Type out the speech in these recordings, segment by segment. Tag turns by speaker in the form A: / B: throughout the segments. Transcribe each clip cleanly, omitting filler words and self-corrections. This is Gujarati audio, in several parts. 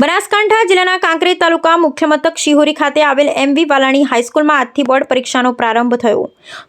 A: બનાસકાંઠા જિલ્લાના કાંકરેજ તાલુકા મુખ્ય મથક શિહોરી ખાતે આવેલ એમવી વાલાણી હાઈસ્કૂલમાં આજથી બોર્ડ પરીક્ષાનો પ્રારંભ થયો।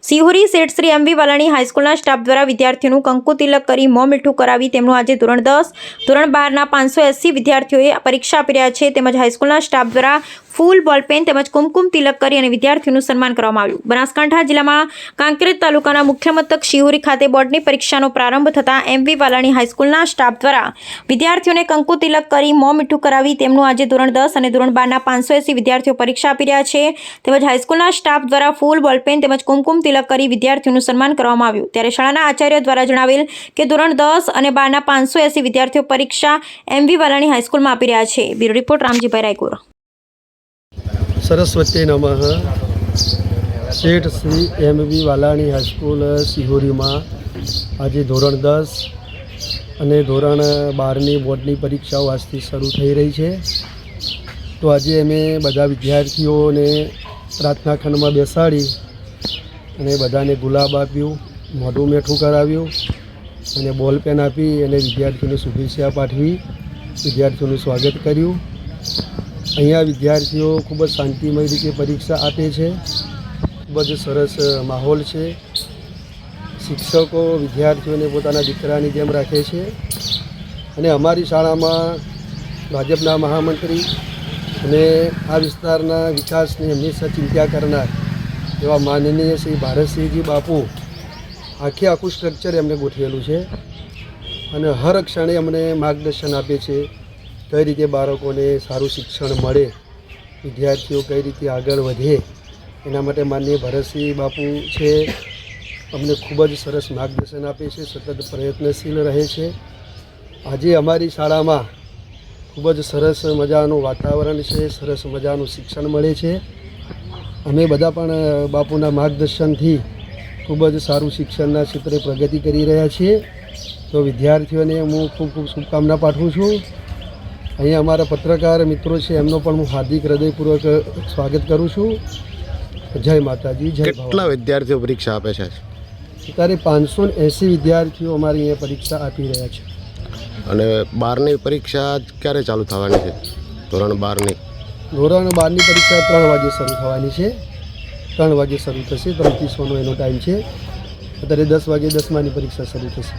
A: શિહોરી શેઠ શ્રી એમવી વાલાણી હાઈસ્કૂલના સ્ટાફ દ્વારા વિદ્યાર્થીઓનું કંકુ તિલક કરી મોં મીઠું કરાવી તેમનું આજે ધોરણ 10 ધોરણ 12ના 580 વિદ્યાર્થીઓએ પરીક્ષા આપી રહ્યા છે। તેમજ હાઈસ્કૂલના સ્ટાફ દ્વારા ફૂલ બોલપેન તેમજ કુમકુમ તિલક કરી અને વિદ્યાર્થીઓનું સન્માન કરવામાં આવ્યું। બનાસકાંઠા જિલ્લામાં કાંકરેજ તાલુકાના મુખ્ય મથક શિહોરી ખાતે બોર્ડની પરીક્ષાનો પ્રારંભ થતાં એમવી વાલાણી હાઈસ્કૂલના સ્ટાફ દ્વારા વિદ્યાર્થીઓને કંકુ તિલક કરી મોં મીઠું કરાવી તેમનું આજે ધોરણ 10 અને ધોરણ 12ના 580 વિદ્યાર્થીઓ પરીક્ષા આપી રહ્યા છે। તેમજ હાઈસ્કૂલના સ્ટાફ દ્વારા ફૂલ બોલપેન તેમજ કુમકુમ તિલક કરી વિદ્યાર્થીઓનું સન્માન કરવામાં આવ્યું। ત્યારે શાળાના આચાર્ય દ્વારા જણાવેલ કે ધોરણ 10 અને 12ના 580 વિદ્યાર્થીઓ પરીક્ષા એમવી વાલાણી હાઈસ્કૂલમાં આપી રહ્યા છે। Bureau report Ramjibhai Raikor.
B: सरस्वती नमः। सेठ श्री एमवी वालाणी हाईस्कूल शिहोरी में आज धोरण 10 અને ધોરણ 12ની બોર્ડની પરીક્ષાઓ આજથી શરૂ થઈ રહી છે। તો આજે અમે બધા વિદ્યાર્થીઓને પ્રાર્થના ખંડમાં બેસાડી અને બધાને ગુલાબ આપ્યું, મોઢું મીઠું કરાવ્યું અને બોલ પેન આપી અને વિદ્યાર્થીઓને શુભેચ્છા પાઠવી વિદ્યાર્થીઓનું સ્વાગત કર્યું। અહીંયા વિદ્યાર્થીઓ ખૂબ જ શાંતિમય રીતે પરીક્ષા આપે છે। ખૂબ જ સરસ માહોલ છે। શિક્ષકો વિદ્યાર્થીઓને પોતાના દીકરાની જેમ રાખે છે અને અમારી શાળામાં ભાજપના મહામંત્રી અને આ વિસ્તારના વિકાસની હંમેશા ચિંતા કરનાર એવા માનનીય શ્રી ભારતસિંહજી બાપુ આખું સ્ટ્રક્ચર એમને ગોઠવેલું છે અને હર ક્ષણે અમને માર્ગદર્શન આપે છે કઈ રીતે બાળકોને સારું શિક્ષણ મળે, વિદ્યાર્થીઓ કઈ રીતે આગળ વધે એના માટે માનનીય ભરતસિંહ બાપુ છે અમને ખૂબ જ સરસ માર્ગદર્શન આપે છે, સતત પ્રયત્નશીલ રહે છે। આજે અમારી શાળામાં ખૂબ જ સરસ મજાનું વાતાવરણ છે, સરસ મજાનું શિક્ષણ મળે છે। અમે બધા પણ બાપુના માર્ગદર્શનથી ખૂબ જ સારું શિક્ષણના ક્ષેત્રે પ્રગતિ કરી રહ્યા છીએ। તો વિદ્યાર્થીઓને હું ખૂબ ખૂબ શુભકામના પાઠવું છું। અહીંયા અમારા પત્રકાર મિત્રો છે એમનો પણ હું હાર્દિક હૃદયપૂર્વક સ્વાગત કરું છું। જય માતાજી, જય ભવાની।
C: કેટલા વિદ્યાર્થીઓ પરીક્ષા આપે છે?
B: અત્યારે 580 વિદ્યાર્થીઓ અમારી અહીંયા પરીક્ષા આપી રહ્યા છે।
C: અને 12ની પરીક્ષા ક્યારે ચાલુ થવાની છે? ધોરણ 12ની
B: પરીક્ષા 3 વાગે શરૂ થવાની છે। 3 વાગે શરૂ થશે, 3:30નો એનો ટાઈમ છે। અત્યારે 10 વાગે 10માની પરીક્ષા શરૂ થશે।